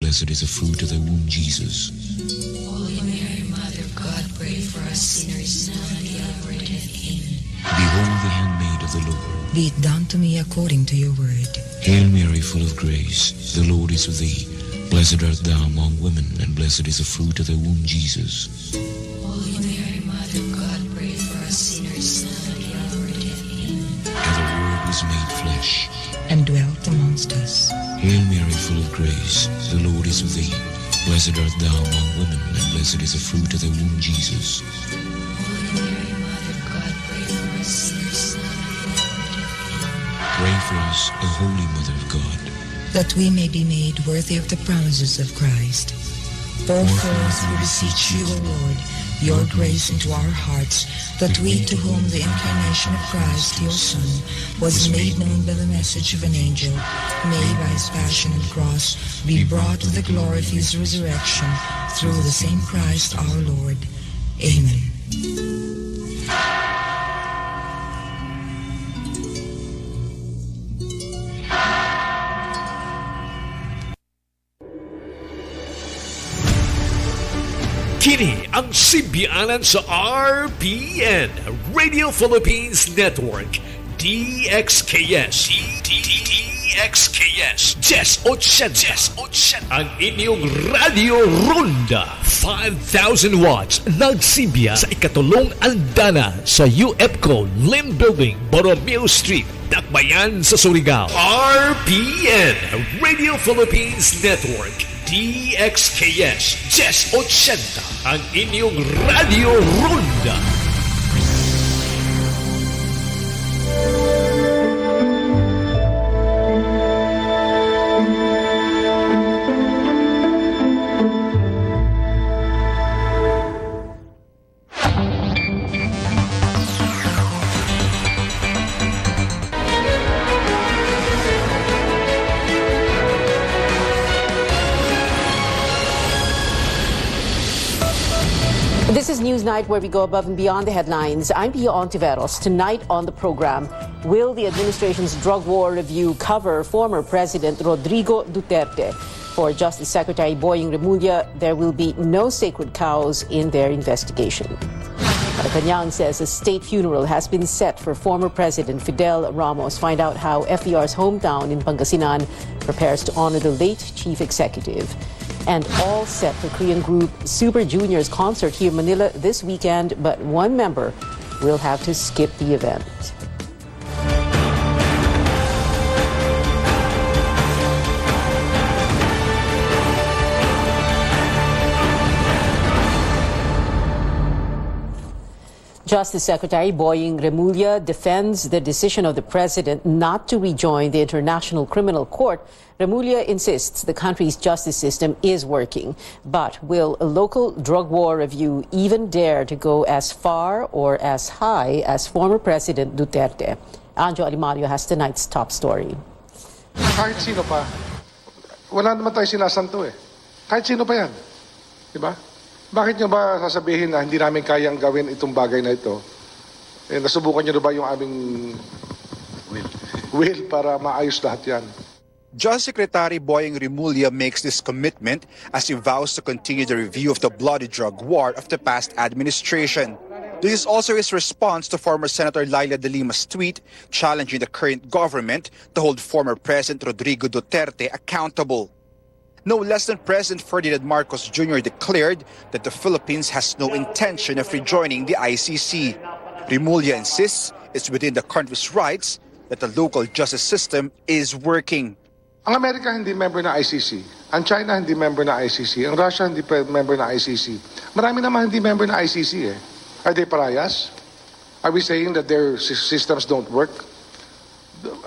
blessed is the fruit of thy womb, Jesus. Holy Mary, Mother of God, pray for us sinners now and at the hour of death. Amen. Behold the handmaid of the Lord. Be it done to me according to your word. Hail Mary, full of grace, the Lord is with thee. Blessed art thou among women, and blessed is the fruit of thy womb, Jesus. Holy Mary, Mother of God, pray for us sinners now and at the hour of death. Amen. And the Word was made flesh, And dwelt amongst us. Hail Mary, full of grace, the Lord is with thee. Blessed art thou among women, and blessed is the fruit of thy womb, Jesus. Holy Mary, Mother of God, pray for us sinners now and at the hour of death. Amen. Pray for us, O Holy Mother of God. That we may be made worthy of the promises of Christ. Pour forth, we beseech you, O Lord, your grace into our hearts, that we, to whom the incarnation of Christ, your Son, was made known by the message of an angel, may by his passion and cross be brought to the glory of his resurrection, through the same Christ our Lord. Amen. Kini ang simbianan sa RPN, Radio Philippines Network, DXKS. DXKS. Jess Ochenta. Ang inyong Radio Ronda. 5,000 watts. Nagsimbiya sa ikatulong andana sa UFCO Lim Building, Borromeo Street, Dakbayan sa Surigao. RPN, Radio Philippines Network. DXKS Jess Ochenta, ang inyong Radio Ronda. This is Newsnight, where we go above and beyond the headlines. I'm Pia Ontiveros. Tonight on the program, will the administration's drug war review cover former President Rodrigo Duterte? For Justice Secretary Boying Remulla, there will be no sacred cows in their investigation. Malacanang says a state funeral has been set for former President Fidel Ramos. Find out how FDR's hometown in Pangasinan prepares to honor the late chief executive. And all set for Korean group Super Junior's concert here in Manila this weekend, but one member will have to skip the event. Justice Secretary Boying Remulla defends the decision of the president not to rejoin the International Criminal Court. Remulla insists the country's justice system is working. But will a local drug war review even dare to go as far or as high as former President Duterte? Anjo Alimario has tonight's top story. Kahit sino pa, wala naman tayo sinasanto eh. Kahit sino pa yan. Diba? Bakit nyo ba sasabihin na hindi namin kayang gawin itong bagay na ito? Eh, nasubukan nyo na ba yung aming will para maayos lahat yan? Justice Secretary Boying Remulla makes this commitment as he vows to continue the review of the bloody drug war of the past administration. This is also his response to former Senator Laila de Lima's tweet challenging the current government to hold former President Rodrigo Duterte accountable. No less than President Ferdinand Marcos Jr. declared that the Philippines has no intention of rejoining the ICC. Remulla insists it's within the country's rights that the local justice system is working. Ang Amerika hindi member na ICC. Ang China hindi member na ICC. Ang Russia hindi member na ICC. Marami naman hindi member na ICC eh. Are they pariahs? Are we saying that their systems don't work?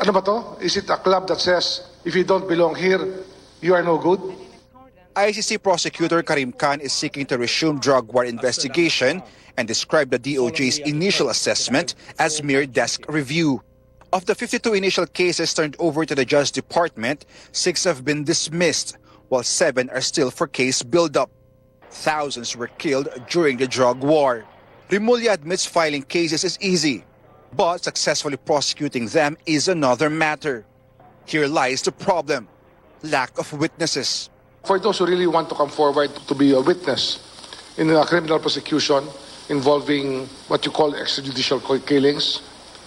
Ano ba to? Is it a club that says, if you don't belong here, you are no good? ICC prosecutor Karim Khan is seeking to resume drug war investigation and described the DOJ's initial assessment as mere desk review. Of the 52 initial cases turned over to the Justice Department, 6 have been dismissed, while 7 are still for case buildup. Thousands were killed during the drug war. Remulla admits filing cases is easy, but successfully prosecuting them is another matter. Here lies the problem: lack of witnesses. For those who really want to come forward to be a witness in a criminal prosecution involving what you call extrajudicial killings,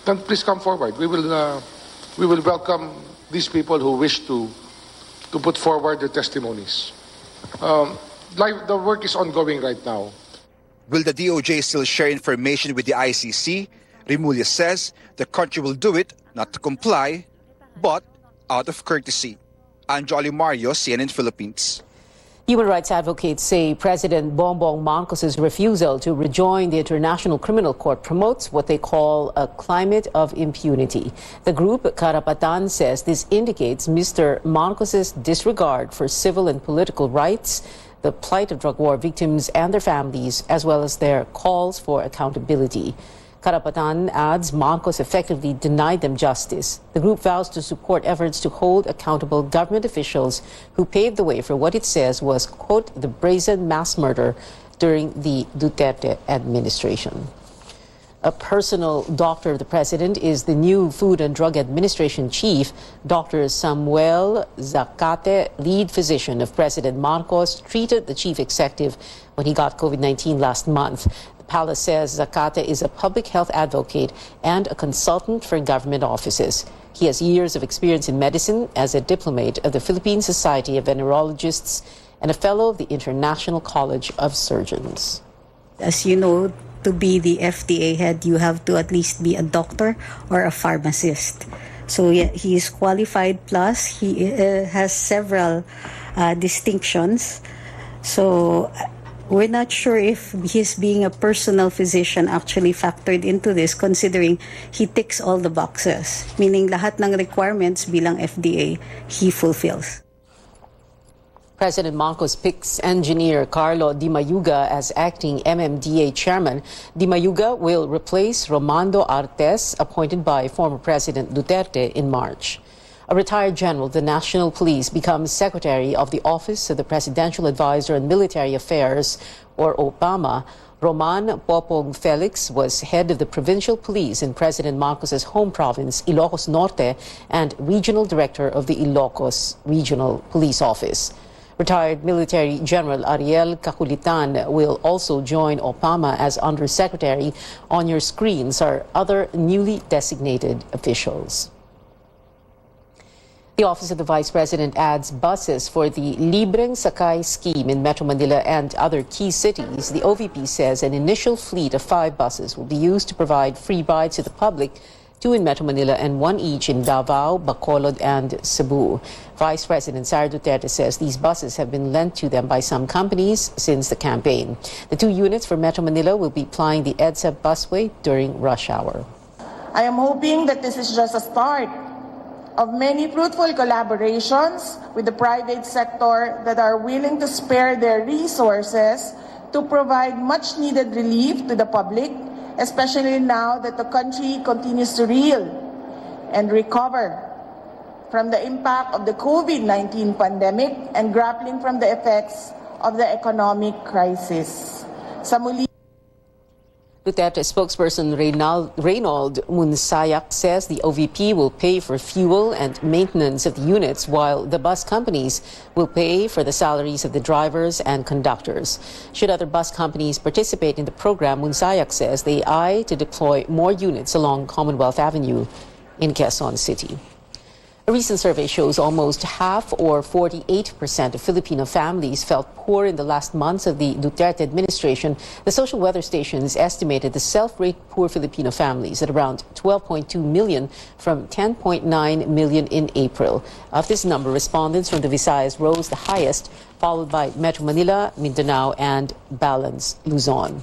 then please come forward. We will welcome these people who wish to put forward their testimonies. The work is ongoing right now. Will the DOJ still share information with the ICC? Remulla says the country will do it not to comply, but out of courtesy. Anjo Alimario, CNN Philippines. Human rights advocates say President Bongbong Marcos's refusal to rejoin the International Criminal Court promotes what they call a climate of impunity. The group, Karapatan, says this indicates Mr. Marcos's disregard for civil and political rights, the plight of drug war victims and their families, as well as their calls for accountability. Karapatan adds Marcos effectively denied them justice. The group vows to support efforts to hold accountable government officials who paved the way for what it says was, quote, the brazen mass murder during the Duterte administration. A personal doctor of the president is the new Food and Drug Administration chief. Dr. Samuel Zacate, lead physician of President Marcos, treated the chief executive when he got COVID-19 last month. The palace says Zacate is a public health advocate and a consultant for government offices. He has years of experience in medicine as a diplomate of the Philippine Society of Venerologists and a fellow of the International College of Surgeons. As you know, to be the FDA head, you have to at least be a doctor or a pharmacist. So yeah, he is qualified, plus he has several distinctions. So we're not sure if his being a personal physician actually factored into this, considering he ticks all the boxes, meaning lahat ng requirements bilang FDA, he fulfills. President Marcos picks engineer Carlo Di Mayuga as acting MMDA chairman. Di Mayuga will replace Romando Artes, appointed by former President Duterte in March. A retired general of the National Police becomes secretary of the Office of the Presidential Advisor on Military Affairs, or OPAMA. Roman Popong Felix was head of the provincial police in President Marcos's home province, Ilocos Norte, and regional director of the Ilocos Regional Police Office. Retired Military General Ariel Caculitan will also join OPAMA as Undersecretary. On your screens are other newly designated officials. The Office of the Vice President adds buses for the Libreng Sakay scheme in Metro Manila and other key cities. The OVP says an initial fleet of 5 buses will be used to provide free rides to the public, 2 in Metro Manila and 1 each in Davao, Bacolod, and Cebu. Vice President Sara Duterte says these buses have been lent to them by some companies since the campaign. The 2 units for Metro Manila will be plying the EDSA busway during rush hour. I am hoping that this is just a start of many fruitful collaborations with the private sector that are willing to spare their resources to provide much needed relief to the public, especially now that the country continues to reel and recover from the impact of the COVID-19 pandemic and grappling from the effects of the economic crisis. Sa muli, Duterte spokesperson Reynold Munsayak says the OVP will pay for fuel and maintenance of the units, while the bus companies will pay for the salaries of the drivers and conductors. Should other bus companies participate in the program, Munsayak says they eye to deploy more units along Commonwealth Avenue in Quezon City. A recent survey shows almost half, or 48% of Filipino families felt poor in the last months of the Duterte administration. The social weather stations estimated the self-rate poor Filipino families at around 12.2 million from 10.9 million in April. Of this number, respondents from the Visayas rose the highest, followed by Metro Manila, Mindanao, and Balance, Luzon.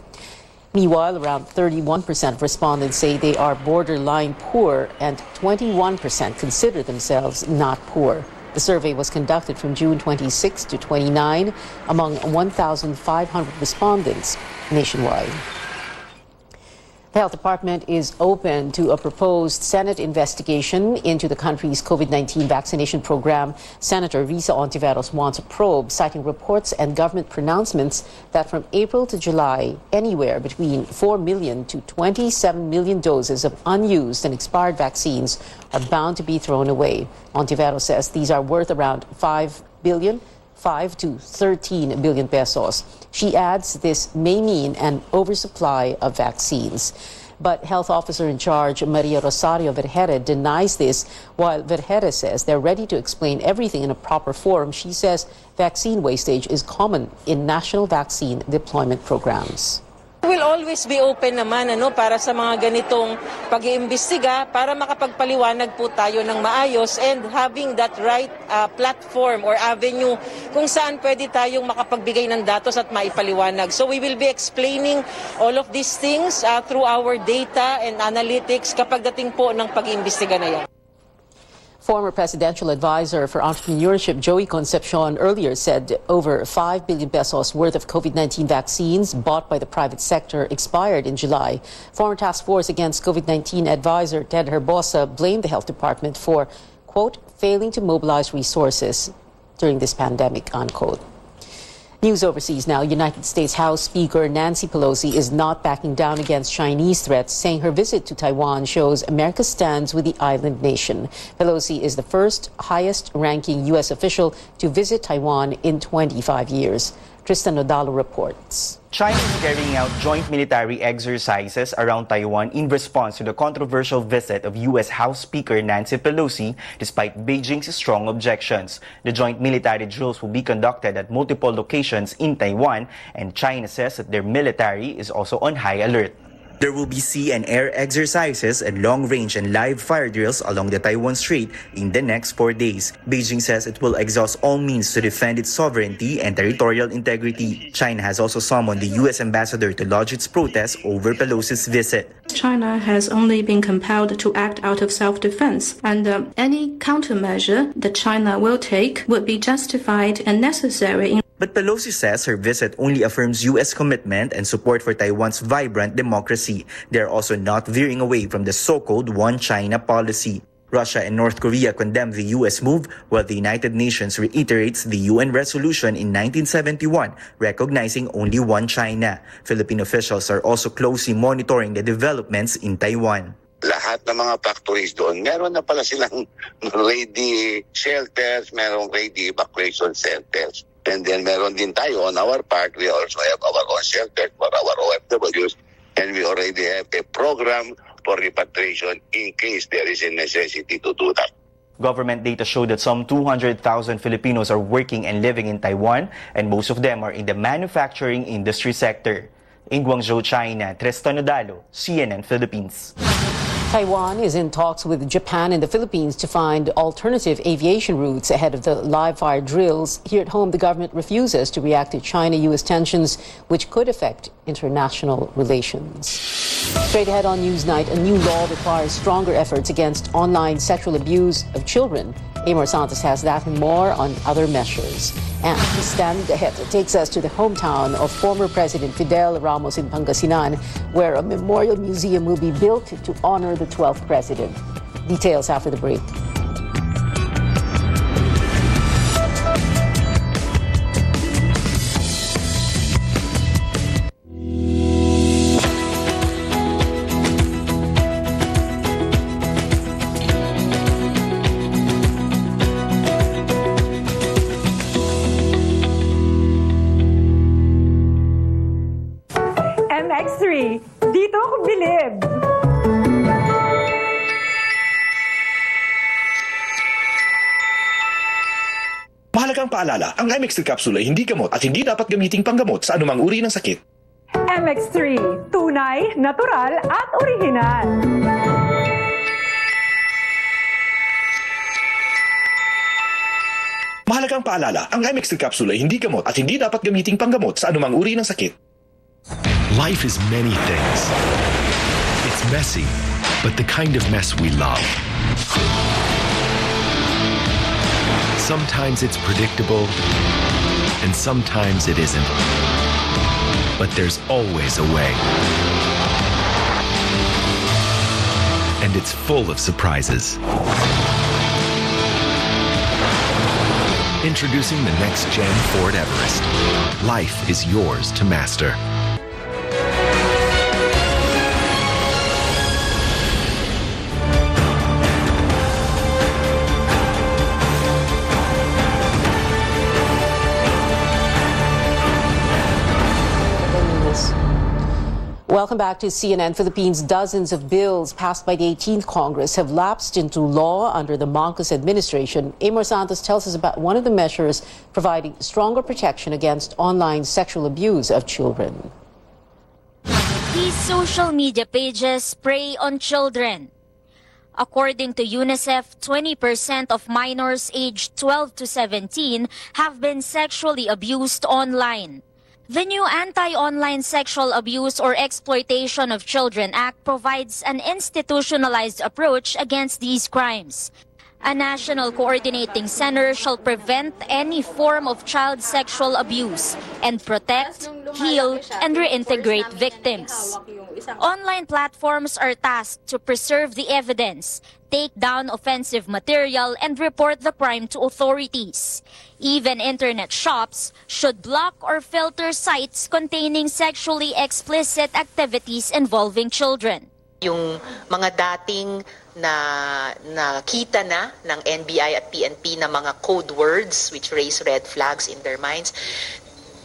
Meanwhile, around 31% of respondents say they are borderline poor and 21% consider themselves not poor. The survey was conducted from June 26 to 29 among 1,500 respondents nationwide. The Health Department is open to a proposed Senate investigation into the country's COVID-19 vaccination program. Senator Risa Ontiveros wants a probe, citing reports and government pronouncements that from April to July, anywhere between 4 million to 27 million doses of unused and expired vaccines are bound to be thrown away. Ontiveros says these are worth around 5 billion 5 to 13 billion pesos. She adds this may mean an oversupply of vaccines. But health officer in charge, Maria Rosario Vergere, denies this, while Vergere says they're ready to explain everything in a proper forum. She says vaccine wastage is common in national vaccine deployment programs. We'll always be open naman para sa mga ganitong pag-iimbestiga para makapagpaliwanag po tayo ng maayos and having that right platform or avenue kung saan pwede tayong makapagbigay ng datos at maipaliwanag. So we will be explaining all of these things through our data and analytics kapag dating po ng pag-iimbestiga na yan. Former presidential advisor for entrepreneurship Joey Concepcion earlier said over 5 billion pesos worth of COVID-19 vaccines bought by the private sector expired in July. Former Task Force Against COVID-19 advisor Ted Herbosa blamed the health department for, quote, failing to mobilize resources during this pandemic, unquote. News overseas now. United States House Speaker Nancy Pelosi is not backing down against Chinese threats, saying her visit to Taiwan shows America stands with the island nation. Pelosi is the first highest-ranking U.S. official to visit Taiwan in 25 years. Tristan Nodalo reports. China is carrying out joint military exercises around Taiwan in response to the controversial visit of U.S. House Speaker Nancy Pelosi, despite Beijing's strong objections. The joint military drills will be conducted at multiple locations in Taiwan, and China says that their military is also on high alert. There will be sea and air exercises and long-range and live fire drills along the Taiwan Strait in the next 4 days. Beijing says it will exhaust all means to defend its sovereignty and territorial integrity. China has also summoned the U.S. ambassador to lodge its protest over Pelosi's visit. China has only been compelled to act out of self-defense, and any countermeasure that China will take would be justified and necessary. But Pelosi says her visit only affirms U.S. commitment and support for Taiwan's vibrant democracy. They are also not veering away from the so-called One China policy. Russia and North Korea condemned the U.S. move, while the United Nations reiterates the UN resolution in 1971, recognizing only one China. Philippine officials are also closely monitoring the developments in Taiwan. Lahat ng mga factories doon, meron na pala silang ready shelters, merong ready evacuation centers. And then meron din tayo on our part, we also have our own shelters for our OFWs, and we already have a program for repatriation in case there is a necessity to do that. Government data show that some 200,000 Filipinos are working and living in Taiwan, and most of them are in the manufacturing industry sector. In Guangzhou, China, Tristan Nodalo, CNN Philippines. Taiwan is in talks with Japan and the Philippines to find alternative aviation routes ahead of the live-fire drills. Here at home, the government refuses to react to China-U.S. tensions, which could affect international relations. Straight ahead on Newsnight, a new law requires stronger efforts against online sexual abuse of children. Amor Santos has that and more on other measures. And the stand ahead takes us to the hometown of former President Fidel Ramos in Pangasinan, where a memorial museum will be built to honor the 12th president. Details after the break. MX3, dito ako bilib! Mahalagang paalala, ang MX3 capsule ay hindi gamot at hindi dapat gamiting panggamot sa anumang uri ng sakit. MX3, tunay, natural at orihinal. Mahalagang paalala, ang MX3 capsule ay hindi gamot at hindi dapat gamiting panggamot sa anumang uri ng sakit. Life is many things. It's messy, but the kind of mess we love. Sometimes it's predictable, and sometimes it isn't. But there's always a way. And it's full of surprises. Introducing the next-gen Ford Everest. Life is yours to master. Welcome back to CNN Philippines. Dozens of bills passed by the 18th Congress have lapsed into law under the Marcos administration. Amor Santos tells us about one of the measures providing stronger protection against online sexual abuse of children. These social media pages prey on children. According to UNICEF, 20% of minors aged 12 to 17 have been sexually abused online. The new Anti-Online Sexual Abuse or Exploitation of Children Act provides an institutionalized approach against these crimes. A national coordinating center shall prevent any form of child sexual abuse and protect, heal, and reintegrate victims. Online platforms are tasked to preserve the evidence, take down offensive material, and report the crime to authorities. Even internet shops should block or filter sites containing sexually explicit activities involving children. Yung mga dating na nakita na ng NBI at PNP na mga code words which raise red flags in their minds,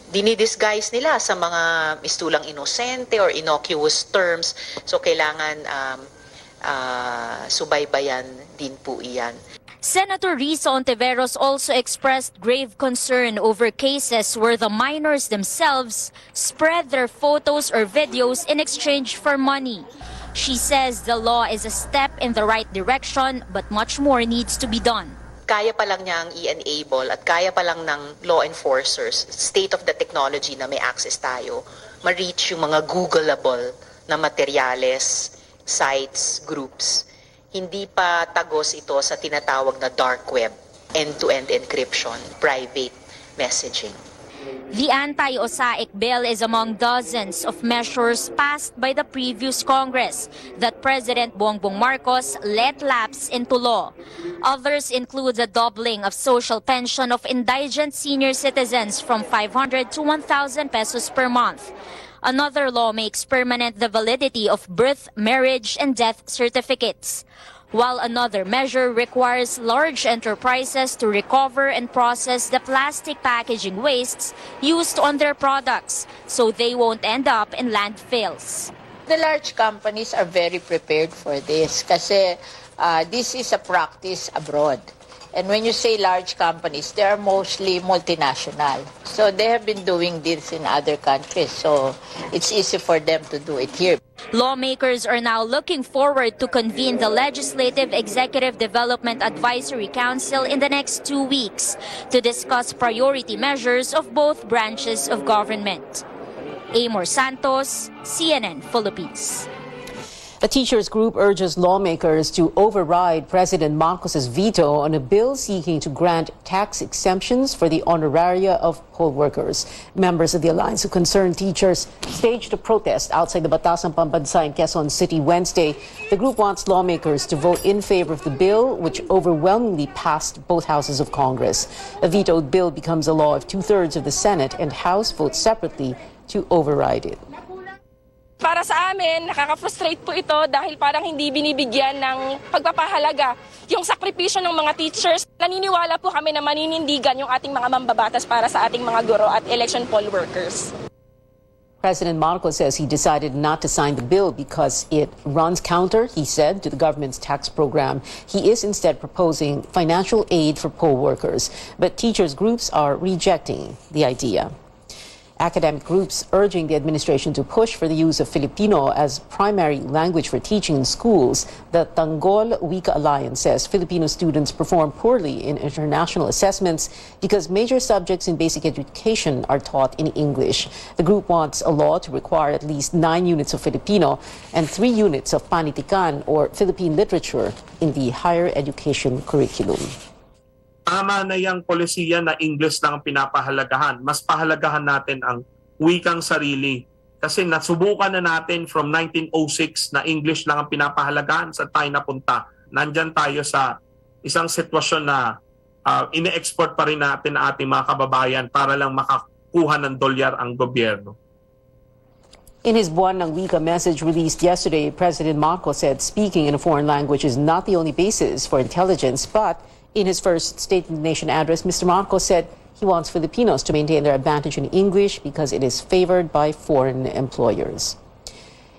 dinidisguise nila sa mga mistulang inosente or innocuous terms. So kailangan subaybayan din po iyan. Senator Risa Ontiveros also expressed grave concern over cases where the minors themselves spread their photos or videos in exchange for money. She says the law is a step in the right direction, but much more needs to be done. Kaya pa lang niyang i-enable at kaya pa lang ng law enforcers, state of the technology na may access tayo, ma-reach yung mga Googleable na materyales, sites, groups. Hindi pa tagos ito sa tinatawag na dark web, end-to-end encryption, private messaging. The anti-OSAIC bill is among dozens of measures passed by the previous Congress that President Bongbong Marcos let lapse into law. Others include the doubling of social pension of indigent senior citizens from 500 to 1,000 pesos per month. Another law makes permanent the validity of birth, marriage, and death certificates, while another measure requires large enterprises to recover and process the plastic packaging wastes used on their products so they won't end up in landfills. The large companies are very prepared for this kasi this is a practice abroad. And when you say large companies, they are mostly multinational. So they have been doing this in other countries. So it's easy for them to do it here. Lawmakers are now looking forward to convene the Legislative Executive Development Advisory Council in the next 2 weeks to discuss priority measures of both branches of government. Amor Santos, CNN Philippines. A teachers group urges lawmakers to override President Marcos's veto on a bill seeking to grant tax exemptions for the honoraria of poll workers. Members of the Alliance of Concerned Teachers staged a protest outside the Batasang Pambansa in Quezon City Wednesday. The group wants lawmakers to vote in favor of the bill, which overwhelmingly passed both houses of Congress. A vetoed bill becomes a law if 2/3 of the Senate and House vote separately to override it. Para sa amin, nakaka-frustrate po ito dahil parang hindi binibigyan ng pagpapahalaga yung sakripisyo ng mga teachers. Naniniwala po kami na maninindigan yung ating mga mambabatas para sa ating mga guro at election poll workers. President Marcos says he decided not to sign the bill because it runs counter, he said, to the government's tax program. He is instead proposing financial aid for poll workers, but teachers groups are rejecting the idea. Academic groups urging the administration to push for the use of Filipino as primary language for teaching in schools. The Tanggol Wika Alliance says Filipino students perform poorly in international assessments because major subjects in basic education are taught in English. The group wants a law to require at least 9 units of Filipino and 3 units of Panitikan or Philippine literature in the higher education curriculum. Tama na yung polisiya na English lang ang pinapahalagahan. Mas pahalagahan natin ang wikang sarili. Kasi nasubukan na natin from 1906 na English lang ang pinapahalagahan sa tayo napunta. Nandyan tayo sa isang sitwasyon na ine-export pa rin natin ang ating mga kababayan para lang makakuha ng dolyar ang gobyerno. In his Buwan ng Wika message released yesterday, President Marcos said speaking in a foreign language is not the only basis for intelligence, but in his first State of the Nation address, Mr. Marcos said he wants Filipinos to maintain their advantage in English because it is favored by foreign employers.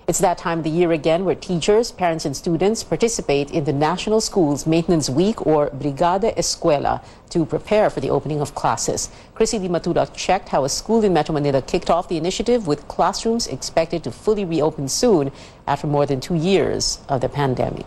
It's that time of the year again where teachers, parents and students participate in the National Schools Maintenance Week or Brigada Eskwela to prepare for the opening of classes. Chrissy Di Matula checked how a school in Metro Manila kicked off the initiative with classrooms expected to fully reopen soon after more than 2 years of the pandemic.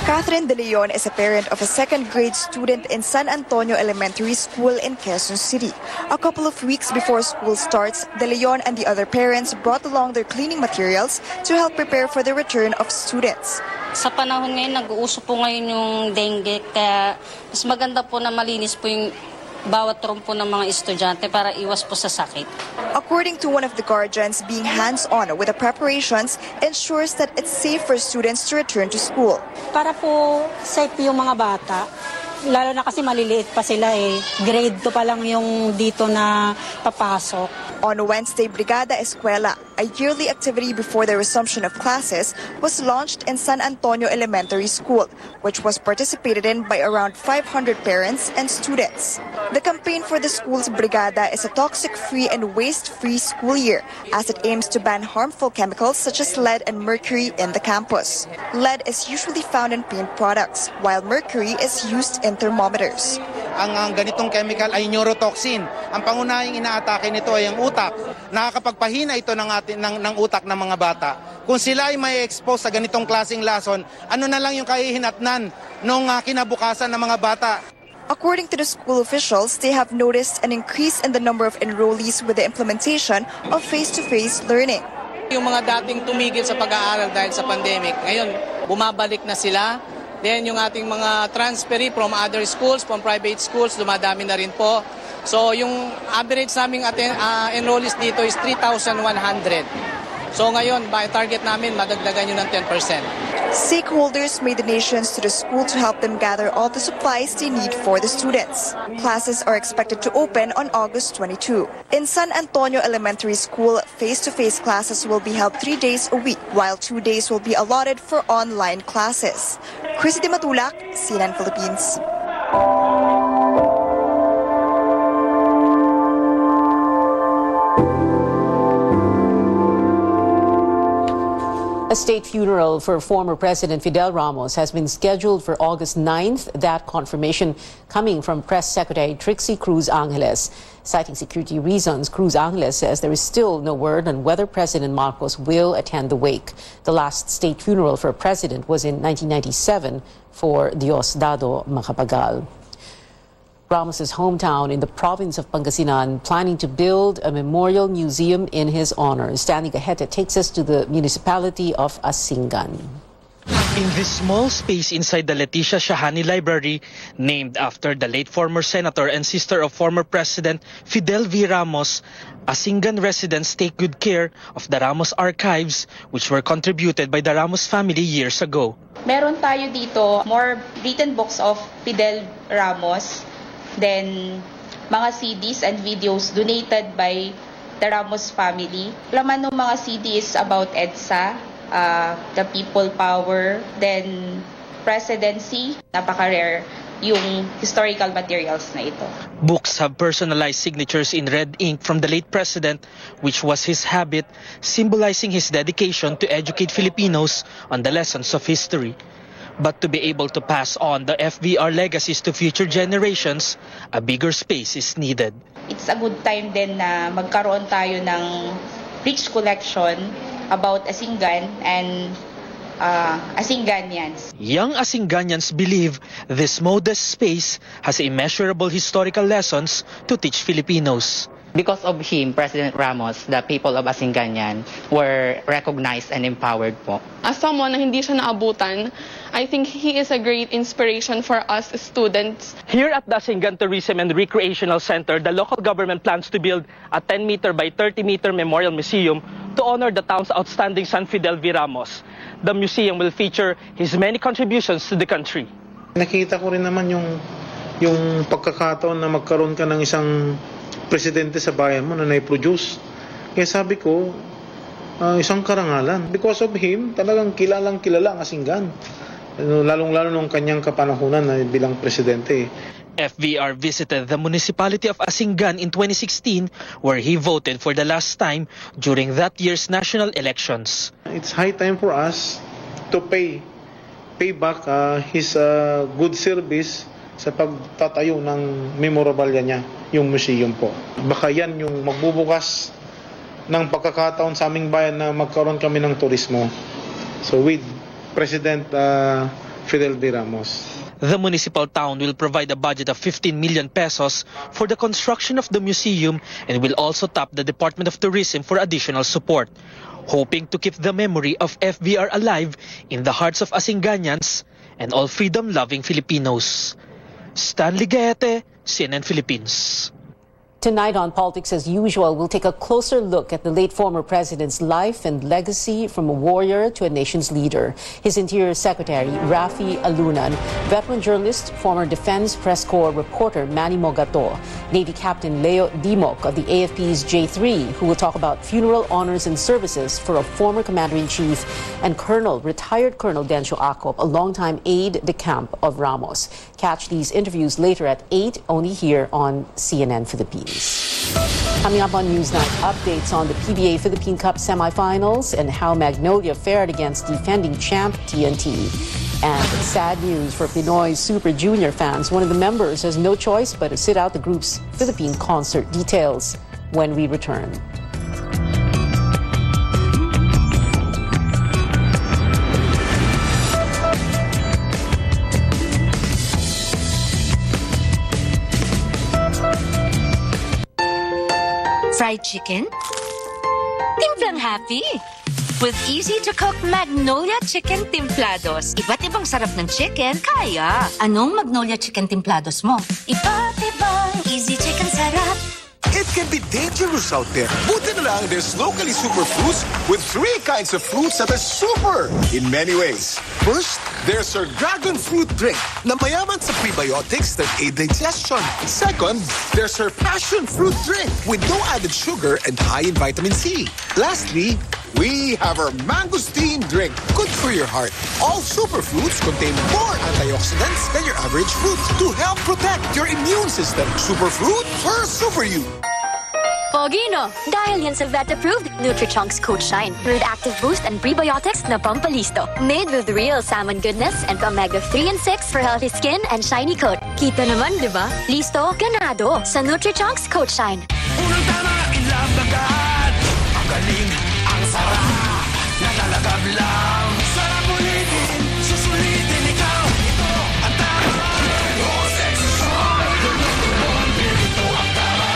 Catherine De Leon is a parent of a second-grade student in San Antonio Elementary School in Quezon City. A couple of weeks before school starts, De Leon and the other parents brought along their cleaning materials to help prepare for the return of students. Sa panahon ngayon, nag-uuso po ngayon yung dengue, kaya mas maganda po na malinis po yung bawat room po ng mga estudyante para iwas po sa sakit. According to one of the guardians, being hands-on with the preparations ensures that it's safe for students to return to school. Para po safe yung mga bata, lalo na kasi maliliit pa sila Grade 2 pa lang yung dito na papasok. On Wednesday, Brigada Eskwela, a yearly activity before the resumption of classes, was launched in San Antonio Elementary School, which was participated in by around 500 parents and students. The campaign for the school's Brigada is a toxic-free and waste-free school year, as it aims to ban harmful chemicals such as lead and mercury in the campus. Lead is usually found in paint products, while mercury is used in thermometers. Ang ganitong chemical ay neurotoxin. Ang pangunahing inaatake nito ay ang utak. Nakakapagpahina ito ng utak ng mga bata. Kung sila ay may expose sa ganitong klaseng lason, ano na lang yung kahihinatnan ng kinabukasan ng mga bata. According to the school officials, they have noticed an increase in the number of enrollees with the implementation of face-to-face learning. Yung mga dating tumigil sa pag-aaral dahil sa pandemic, ngayon bumabalik na sila. Then yung ating mga transferee from other schools, from private schools, dumadami na rin po. So yung average naming enrollees dito is 3,100. So ngayon, by target namin, madagdagan yun ng 10%. Stakeholders made donations to the school to help them gather all the supplies they need for the students. Classes are expected to open on August 22. In San Antonio Elementary School, face-to-face classes will be held 3 days a week, while 2 days will be allotted for online classes. Chrissy Di Matula, CNN Philippines. A state funeral for former President Fidel Ramos has been scheduled for August 9th. That confirmation coming from Press Secretary Trixie Cruz Angeles. Citing security reasons, Cruz Angeles says there is still no word on whether President Marcos will attend the wake. The last state funeral for a president was in 1997 for Diosdado Macapagal. Ramos's hometown in the province of Pangasinan planning to build a memorial museum in his honor. Stanley Gaheta takes us to the municipality of Asingan. In this small space inside the Leticia Shahani Library, named after the late former senator and sister of former President Fidel V. Ramos, Asingan residents take good care of the Ramos archives, which were contributed by the Ramos family years ago. Meron tayo dito more written books of Fidel Ramos, then mga CDs and videos donated by the Ramos family. Laman ng mga CDs about EDSA, the people power, then presidency, napaka-rare yung historical materials na ito. Books have personalized signatures in red ink from the late president, which was his habit, symbolizing his dedication to educate Filipinos on the lessons of history. But to be able to pass on the FVR legacies to future generations, a bigger space is needed. It's a good time din na magkaroon tayo ng rich collection about Asingan and Asinganyans. Young Asinganyans believe this modest space has immeasurable historical lessons to teach Filipinos. Because of him, President Ramos, the people of Asinganyan were recognized and empowered po. As someone na hindi siya naabutan, I think he is a great inspiration for us students. Here at the Asingan Tourism and Recreational Center, the local government plans to build a 10-meter by 30-meter memorial museum to honor the town's outstanding son Fidel V. Ramos. The museum will feature his many contributions to the country. Nakita ko rin naman yung pagkakataon na magkaroon ka ng isang presidente sa bayan mo na nai-produce. Kaya sabi ko, isang karangalan. Because of him, talagang kilalang-kilala ang Asingan. Lalong-lalo nung kanyang kapanahunan na bilang presidente. FVR visited the municipality of Asingan in 2016, where he voted for the last time during that year's national elections. It's high time for us to pay back his good service sa pagtatayo ng memorabilia niya, yung museum po. Baka yan yung magbubukas ng pagkakataon sa aming bayan na magkaroon kami ng turismo. So with President Fidel D. Ramos. The municipal town will provide a budget of 15 million pesos for the construction of the museum and will also tap the Department of Tourism for additional support, hoping to keep the memory of FVR alive in the hearts of Asinganyans and all freedom-loving Filipinos. Stanley Gaete, CNN Philippines. Tonight on Politics as Usual, we'll take a closer look at the late former president's life and legacy from a warrior to a nation's leader. His Interior Secretary, Rafi Alunan, veteran journalist, former Defense Press Corps reporter Manny Mogato, Navy Captain Leo Dimok of the AFP's J3, who will talk about funeral honors and services for a former Commander-in-Chief, and retired Colonel Dencio Acop, a longtime aide-de-camp of Ramos. Catch these interviews later at 8, only here on CNN Philippines. Coming up on Newsnight, updates on the PBA Philippine Cup semifinals and how Magnolia fared against defending champ TNT. And sad news for Pinoy Super Junior fans. One of the members has no choice but to sit out the group's Philippine concert. Details when we return. Fried chicken? Timplang happy! With easy-to-cook Magnolia Chicken Timplados. Iba't ibang sarap ng chicken, kaya. Anong Magnolia Chicken Timplados mo? Iba't ibang easy chicken sarap. It can be dangerous out there. Buti na lang there's locally super fruits with 3 kinds of fruits that are super in many ways. First, there's our dragon fruit drink na mayaman sa prebiotics that aid digestion. Second, there's our passion fruit drink with no added sugar and high in vitamin C. Lastly, we have our mangosteen drink, good for your heart. All superfruits contain more antioxidants than your average fruit to help protect your immune system. Superfruit for super you. Pogino, dahil yan sa vet-approved Nutri-Chunks Coach Shine. Brewed active boost and prebiotics na pampalisto. Made with real salmon goodness and omega-3 and 6 for healthy skin and shiny coat. Kita naman, di ba? Listo, ganado sa Nutri-Chunks Coach Shine. Unang tama, ilang agad. Ang galing, ang sarap. Nagalagab lang. Sarap ulitin, susulitin ikaw. Ito ang tama. Oh, sexy song. Ito ang tama.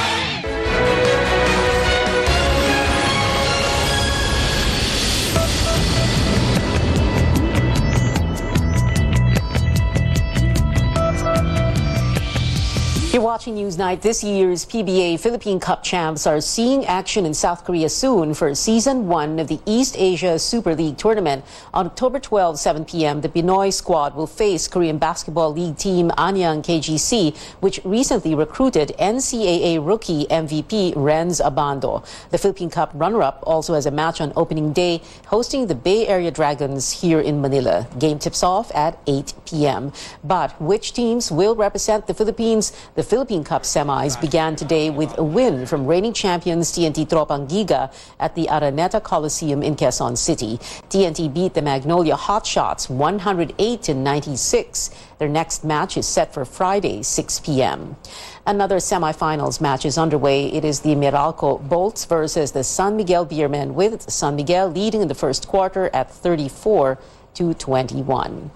You're watching Newsnight. This year's PBA Philippine Cup champs are seeing action in South Korea soon for Season 1 of the East Asia Super League Tournament. On October 12, 7 p.m., the Pinoy squad will face Korean Basketball League team Anyang KGC, which recently recruited NCAA rookie MVP Renz Abando. The Philippine Cup runner-up also has a match on opening day, hosting the Bay Area Dragons here in Manila. Game tips off at 8 p.m. But which teams will represent the Philippines? The Philippine Cup semis began today with a win from reigning champions TNT Tropang Giga at the Araneta Coliseum in Quezon City. TNT beat the Magnolia Hotshots 108-96. Their next match is set for Friday, 6 p.m. Another semifinals match is underway. It is the Meralco Bolts versus the San Miguel Beermen, with San Miguel leading in the first quarter at 34-21.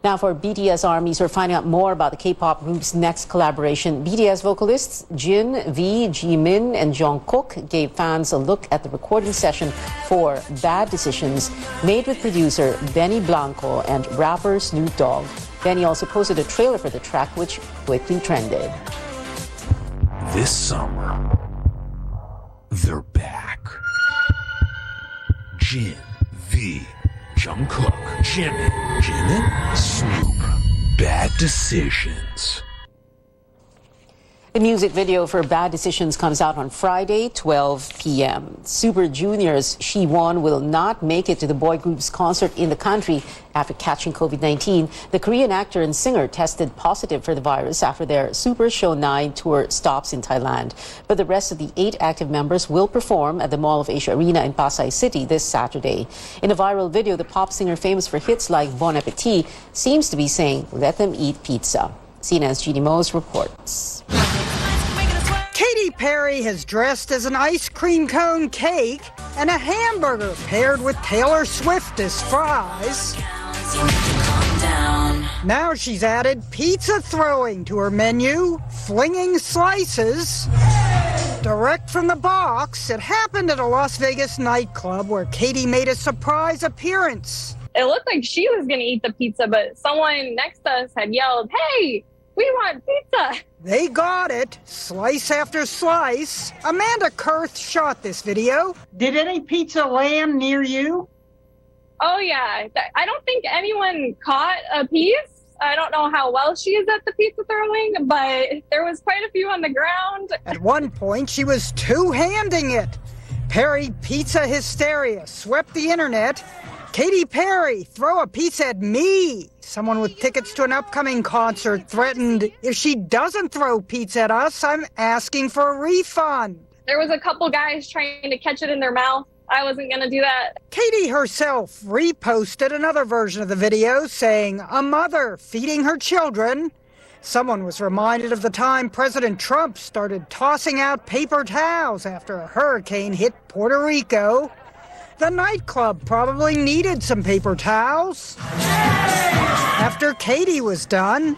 Now for BTS ARMYs, we're finding out more about the K-pop group's next collaboration. BTS vocalists Jin, V, Jimin, and Jungkook gave fans a look at the recording session for Bad Decisions, made with producer Benny Blanco and rapper Snoop Dogg. Benny also posted a trailer for the track, which quickly trended. This summer, they're back. Jin, V, Jungkook, Jimin, Snoop. Bad Decisions. The music video for Bad Decisions comes out on Friday, 12 p.m. Super Junior's She Won will not make it to the boy group's concert in the country after catching COVID-19. The Korean actor and singer tested positive for the virus after their Super Show 9 tour stops in Thailand. But the rest of the 8 active members will perform at the Mall of Asia Arena in Pasay City this Saturday. In a viral video, the pop singer famous for hits like Bon Appetit seems to be saying, "Let them eat pizza." CNN's Jeannie Mose reports. Katy Perry has dressed as an ice cream cone cake and a hamburger paired with Taylor Swift as fries. Now she's added pizza throwing to her menu, flinging slices direct from the box. It happened at a Las Vegas nightclub where Katy made a surprise appearance. It looked like she was going to eat the pizza, but someone next to us had yelled, "Hey, we want pizza!" They got it, slice after slice. Amanda Kurth shot this video. Did any pizza land near you? Oh, yeah. I don't think anyone caught a piece. I don't know how well she is at the pizza throwing, but there was quite a few on the ground. At one point, she was two-handing it. Perry pizza hysteria swept the internet. Katy Perry, throw a pizza at me. Someone with tickets to an upcoming concert threatened, if she doesn't throw pizza at us, I'm asking for a refund. There was a couple guys trying to catch it in their mouth. I wasn't going to do that. Katy herself reposted another version of the video saying, a mother feeding her children. Someone was reminded of the time President Trump started tossing out paper towels after a hurricane hit Puerto Rico. The nightclub probably needed some paper towels. After Katy was done,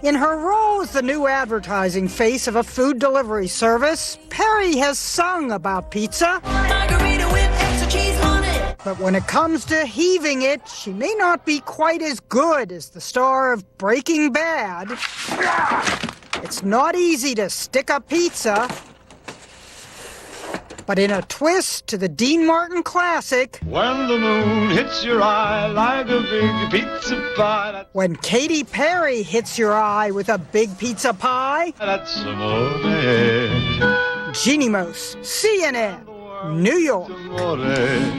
in her role as the new advertising face of a food delivery service, Perry has sung about pizza. Margarita with extra cheese on it. But when it comes to heaving it, she may not be quite as good as the star of Breaking Bad. It's not easy to stick a pizza. But in a twist to the Dean Martin classic, When the moon hits your eye like a big pizza pie. When Katy Perry hits your eye with a big pizza pie, That's amore. Jeannie Mose, CNN, New York.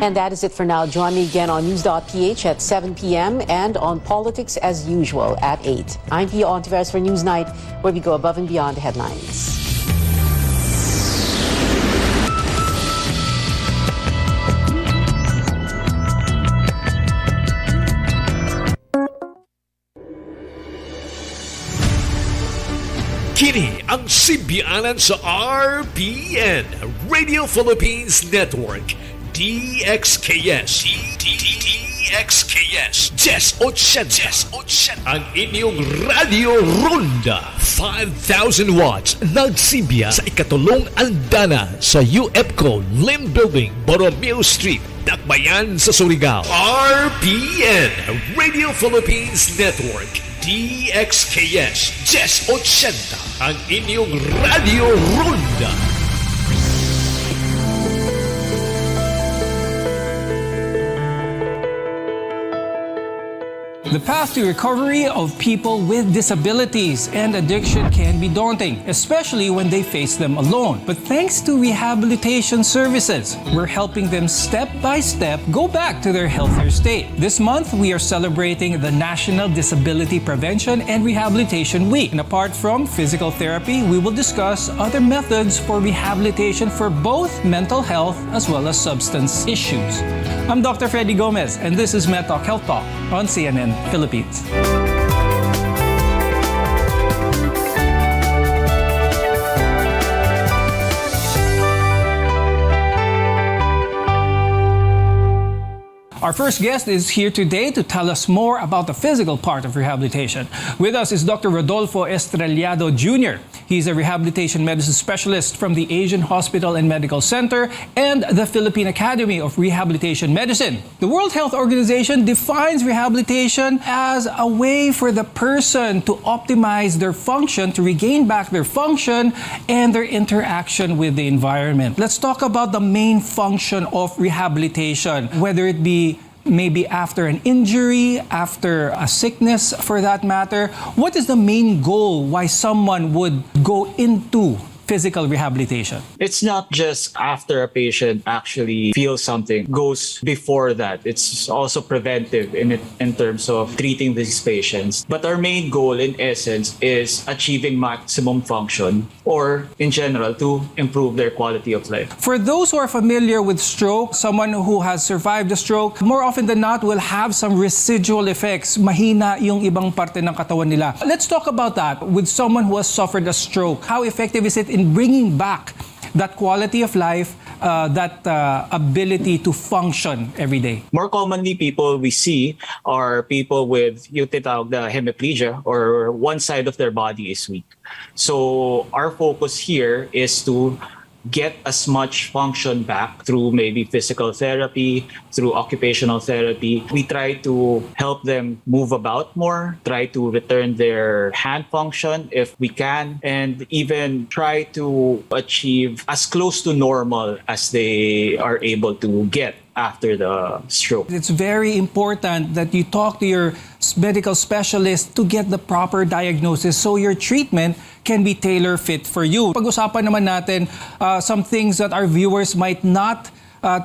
And that is it for now. Join me again on News.ph at 7 p.m. and on Politics as usual at 8. I'm Pia Ontiveros for Newsnight, where we go above and beyond the headlines. Kini ang simbianan sa RPN, Radio Philippines Network, DXKS. DXKS. 1080. Ang inyong Radio Ronda. 5,000 watts. Nagsimbiya sa ikatulong andana sa UFCO Lim Building, Borromeo Street, Dakbayan sa Surigao. RPN, Radio Philippines Network. DXKS 1080, ang inyong Radio Ronda. The path to recovery of people with disabilities and addiction can be daunting, especially when they face them alone. But thanks to rehabilitation services, we're helping them step by step go back to their healthier state. This month, we are celebrating the National Disability Prevention and Rehabilitation Week. And apart from physical therapy, we will discuss other methods for rehabilitation for both mental health as well as substance issues. I'm Dr. Freddy Gomez, and this is MedTalk Health Talk on CNN Philippines. Our first guest is here today to tell us more about the physical part of rehabilitation. With us is Dr. Rodolfo Estrellado Jr. He's a rehabilitation medicine specialist from the Asian Hospital and Medical Center and the Philippine Academy of Rehabilitation Medicine. The World Health Organization defines rehabilitation as a way for the person to optimize their function, to regain back their function and their interaction with the environment. Let's talk about the main function of rehabilitation, whether it be maybe after an injury, after a sickness for that matter. What is the main goal why someone would go into physical rehabilitation? It's not just after a patient actually feels something, goes before that. It's also preventive in terms of treating these patients. But our main goal in essence is achieving maximum function, or in general to improve their quality of life. For those who are familiar with stroke, someone who has survived a stroke, more often than not will have some residual effects. Mahina yung ibang parte ng katawan nila. Let's talk about that with someone who has suffered a stroke. How effective is it in bringing back that quality of life, that ability to function every day? More commonly, people we see are people with yung tinatawag na hemiplegia, or one side of their body is weak. So our focus here is to get as much function back through maybe physical therapy, through occupational therapy. We try to help them move about more, try to return their hand function if we can, and even try to achieve as close to normal as they are able to get after the stroke. It's very important that you talk to your medical specialist to get the proper diagnosis so your treatment can be tailor-fit for you. Pag-usapan naman natin some things that our viewers might not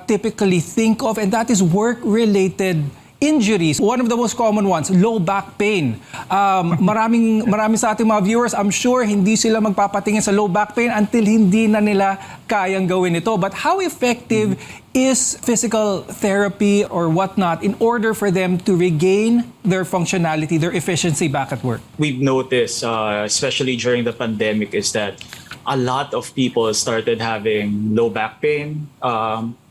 typically think of, and that is work-related injuries. One of the most common ones, low back pain. Marami sa ating mga viewers, I'm sure hindi sila magpapatingin sa low back pain until hindi na nila kayang gawin ito. But how effective is physical therapy or whatnot in order for them to regain their functionality, their efficiency back at work? We've noticed, especially during the pandemic, is that a lot of people started having low back pain,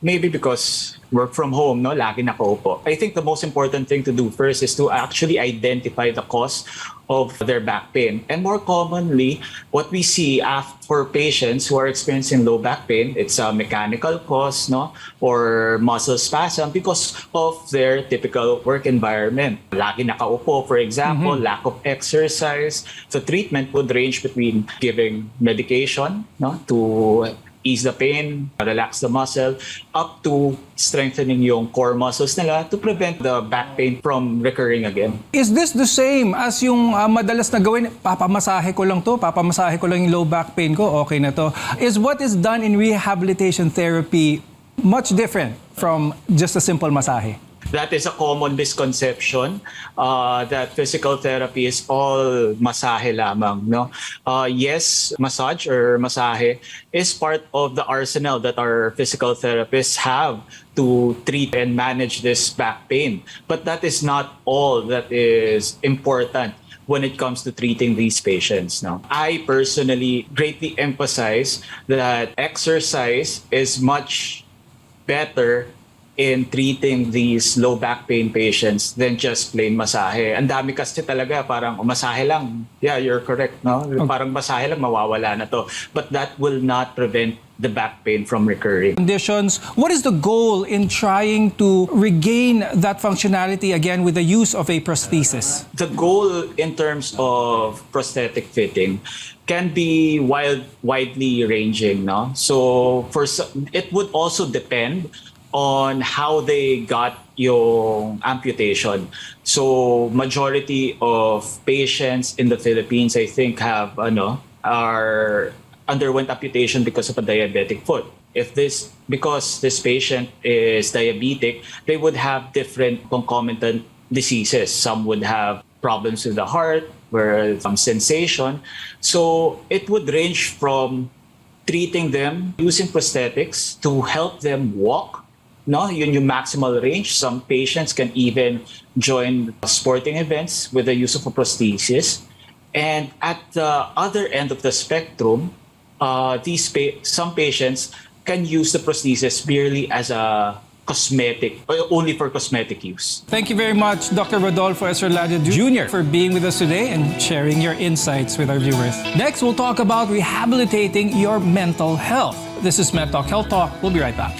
maybe because work from home, no, lagi nakaupo. I think the most important thing to do first is to actually identify the cause of their back pain. And more commonly, what we see for patients who are experiencing low back pain, it's a mechanical cause, no, or muscle spasm because of their typical work environment. Lagi nakaupo, for example, lack of exercise. So treatment would range between giving medication, no, to ease the pain, relax the muscle, up to strengthening yung core muscles nila to prevent the back pain from recurring again. Is this the same as yung madalas na gawin, papamasahe ko lang yung low back pain ko, okay na to? Is what is done in rehabilitation therapy much different from just a simple masahe? That is a common misconception that physical therapy is all masahe lamang. No, yes, massage or masahe is part of the arsenal that our physical therapists have to treat and manage this back pain. But that is not all that is important when it comes to treating these patients. No, I personally greatly emphasize that exercise is much better in treating these low back pain patients than just plain masahe. Ang dami kasi talaga, parang masahe lang. Yeah, you're correct, no? Parang masahe lang, mawawala na to. But that will not prevent the back pain from recurring. Conditions. What is the goal in trying to regain that functionality again with the use of a prosthesis? The goal in terms of prosthetic fitting can be widely ranging, no? So it would also depend on how they got yung amputation. So majority of patients in the Philippines, I think, underwent amputation because of a diabetic foot. Because this patient is diabetic, they would have different concomitant diseases. Some would have problems with the heart, where some sensation. So it would range from treating them using prosthetics to help them walk. No, yun yung maximal range. Some patients can even join sporting events with the use of a prosthesis. And at the other end of the spectrum, some patients can use the prosthesis merely as a cosmetic, or only for cosmetic use. Thank you very much, Dr. Rodolfo Estrelado Jr. for being with us today and sharing your insights with our viewers. Next, we'll talk about rehabilitating your mental health. This is Med Talk Health Talk. We'll be right back.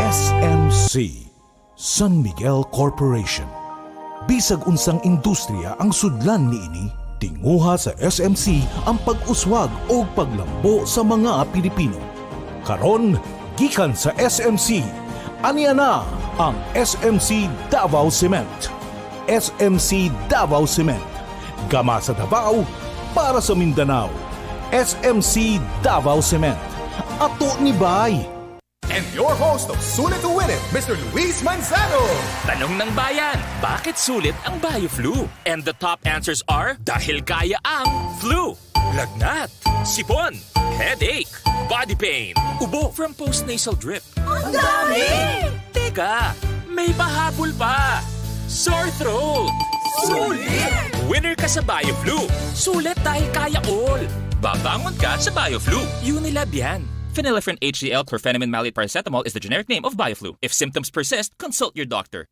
SMC, San Miguel Corporation. Bisag unsang industriya ang sudlan niini, Tinguha sa SMC ang pag-uswag o paglambo sa mga Pilipino. Karon, gikan sa SMC, aniya na ang SMC Davao Cement. SMC Davao Cement. Gama sa Davao para sa Mindanao. SMC Davao Cement. Ato ni Bay. And your host of Sulit to Win It, Mr. Luis Manzano. Tanong ng bayan, bakit sulit ang BioFlu? And the top answers are, dahil kaya ang flu, lagnat, sipon, headache, body pain, ubo from postnasal drip. Ang dami! Teka, may pahabol pa. Sore throat. Sulit! Winner ka sa BioFlu. Sulit dahil kaya all. Babangon ka sa BioFlu. Unilab yan. Phenylephrine HCl chlorpheniramine maleate paracetamol is the generic name of BioFlu. If symptoms persist, consult your doctor.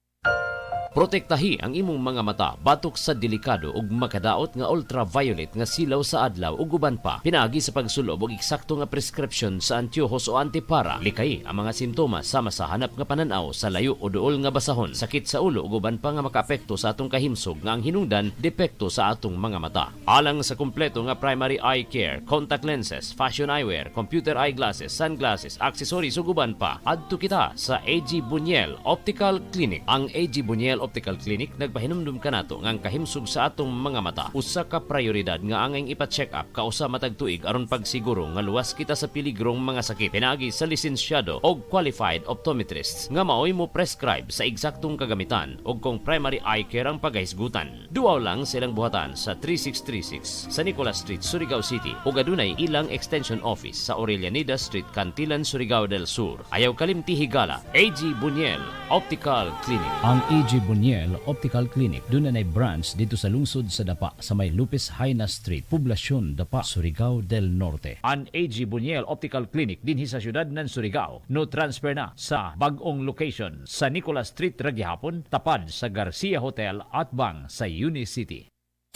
Protektahi ang imong mga mata batok sa delikado ug makadaot nga ultraviolet nga silaw sa adlaw ug uban pa. Pinaagi sa pagsulob og eksakto nga prescription sa antiyohos o antipara. Likay ang mga simptomas sama sa hanap nga pananaw sa layo o duol nga basahon, sakit sa ulo ug uban pa nga makaapekto sa atong kahimsog nga ang hinungdan depekto sa atong mga mata. Alang sa kumpleto nga primary eye care, contact lenses, fashion eyewear, computer eyeglasses, sunglasses, accessories ug uban pa, adto kita sa AG Buñuel Optical Clinic. Ang AG Buñuel Optical Clinic nagpahinumdum kanato nga ang kahimsog sa atong mga mata usa ka prioridad nga angay ipa-check up kausa matag tuig aron pagsiguro nga luwas kita sa piligrong mga sakit. Pinaagi sa lisensyado og qualified optometrists nga maoy mo prescribe sa eksaktong kagamitan og kung primary eye care ang paghisgutan. Duaw lang silang buhatan sa 3636 sa Nicolas Street, Surigao City ug adunay ilang extension office sa Aurelianida Street, Cantilan, Surigao del Sur. Ayaw kalimti higala. AG Buñuel Optical Clinic. Ang AG Buñuel Optical Clinic doon na branch dito sa lungsod sa Dapa sa may Lupis Haina Street, Poblasyon Dapa, Surigao del Norte. Ang AG Buñuel Optical Clinic dinhi sa syudad ng Surigao no transfer na sa bag-ong location sa Nicolas Street Ragyahapon, tapad sa Garcia Hotel at bang sa Unicity.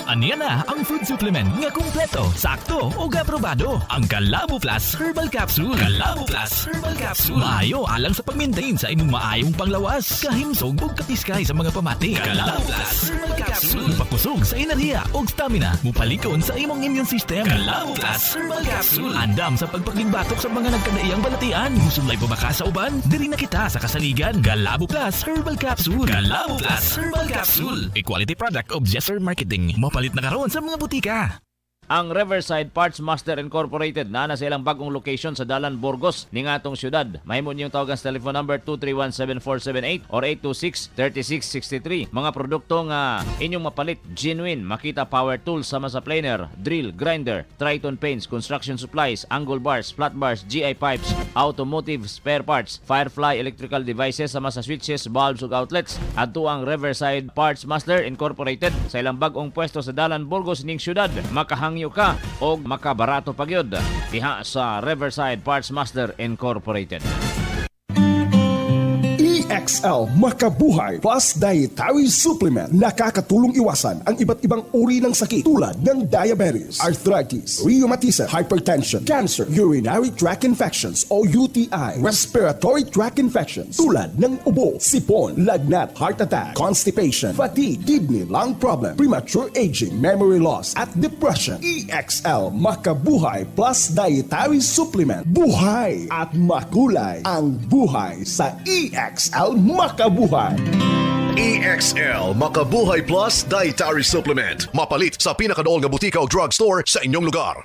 Aniya na ang food supplement nga kumpleto, sakto o aprobado. Ang Calabo Plus Herbal Capsule. Calabo Plus Herbal Capsule. Maayo alang sa pag-maintain sa imong maayong panglawas, kahimsog ug kapiskay sa mga pamati. Calabo Plus Herbal Capsule. Pakusog sa enerhiya ug stamina. Mupalikon sa imong immune system. Calabo Plus Herbal Capsule. Andam sa pagpakigbatok sa mga nagkadaiyang balatian. Musulay pa baka sa uban? Diri na kita sa kasaligan. Calabo Plus Herbal Capsule. Calabo Plus Herbal Capsule. A quality product of Jesser Marketing. Mapalit na karon sa mga butika. Ang Riverside Parts Master Incorporated na sa ilang bagong location sa Dalan, Burgos, ning atong syudad. Mahimo niyong tawagan sa telephone number 231-7478 or 826-3663. Mga produkto nga inyong mapalit, genuine, Makita Power Tools sama sa planer, drill, grinder, Triton Paints, construction supplies, angle bars, flat bars, GI pipes, automotive spare parts, Firefly electrical devices sama sa switches, bulbs ug outlets. Adto ang Riverside Parts Master Incorporated sa ilang bagong pwesto sa Dalan, Burgos ning syudad. Makahangyo ka o makabarato pagyod diha sa Riverside Parts Master Incorporated. EXL Makabuhay Plus Dietary Supplement. Nakakatulong iwasan ang iba't ibang uri ng sakit tulad ng diabetes, arthritis, rheumatism, hypertension, cancer, urinary tract infections o UTI, respiratory tract infections tulad ng ubo, sipon, lagnat, heart attack, constipation, fatigue, kidney, lung problem, premature aging, memory loss at depression. EXL Makabuhay Plus Dietary Supplement. Buhay at makulay ang buhay sa EXL Makabuhay. EXL Makabuhay Plus Dietary Supplement. Mapalit sa pinakadool nga butika o drugstore sa inyong lugar.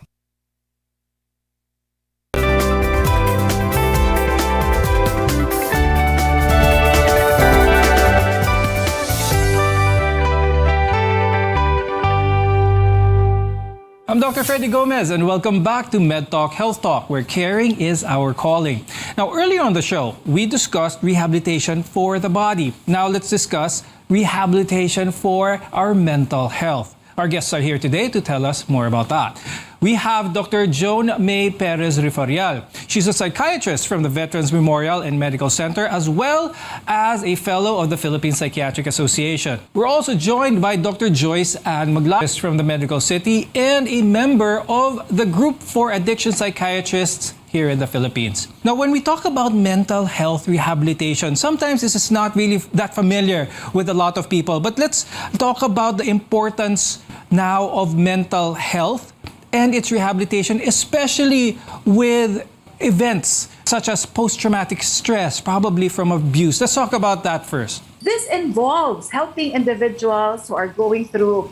I'm Dr. Freddy Gomez, and welcome back to Med Talk Health Talk, where caring is our calling. Now, earlier on the show, we discussed rehabilitation for the body. Now, let's discuss rehabilitation for our mental health. Our guests are here today to tell us more about that. We have Dr. Joan May Perez Rifarial. She's a psychiatrist from the Veterans Memorial and Medical Center, as well as a fellow of the Philippine Psychiatric Association. We're also joined by Dr. Joyce Ann Maglanis from the Medical City and a member of the Group for Addiction Psychiatrists here in the Philippines. Now, when we talk about mental health rehabilitation, sometimes this is not really that familiar with a lot of people, but let's talk about the importance now of mental health and its rehabilitation, especially with events such as post-traumatic stress, probably from abuse. Let's talk about that first. This involves helping individuals who are going through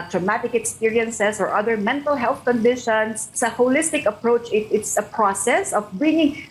traumatic experiences or other mental health conditions. It's a holistic approach. It's a process of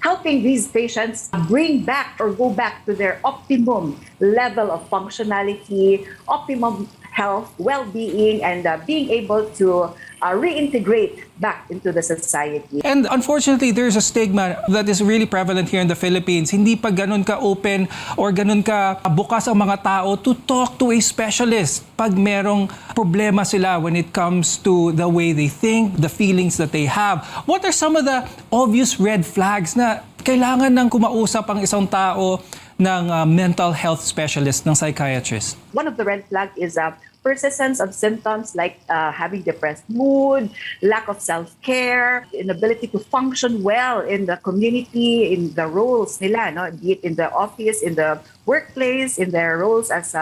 helping these patients bring back or go back to their optimum level of functionality, optimum health, well-being, and being able to reintegrate back into the society. And unfortunately, there's a stigma that is really prevalent here in the Philippines. Hindi pa ganun ka-open or ganun ka bukas ang mga tao to talk to a specialist pag merong problema sila when it comes to the way they think, the feelings that they have. What are some of the obvious red flags na kailangan ng kumausap ang isang tao ng mental health specialist, ng psychiatrist? One of the red flags is persistence of symptoms like having depressed mood, lack of self-care, inability to function well in the community, in the roles nila, no? Be it in the office, in the workplace, in their roles as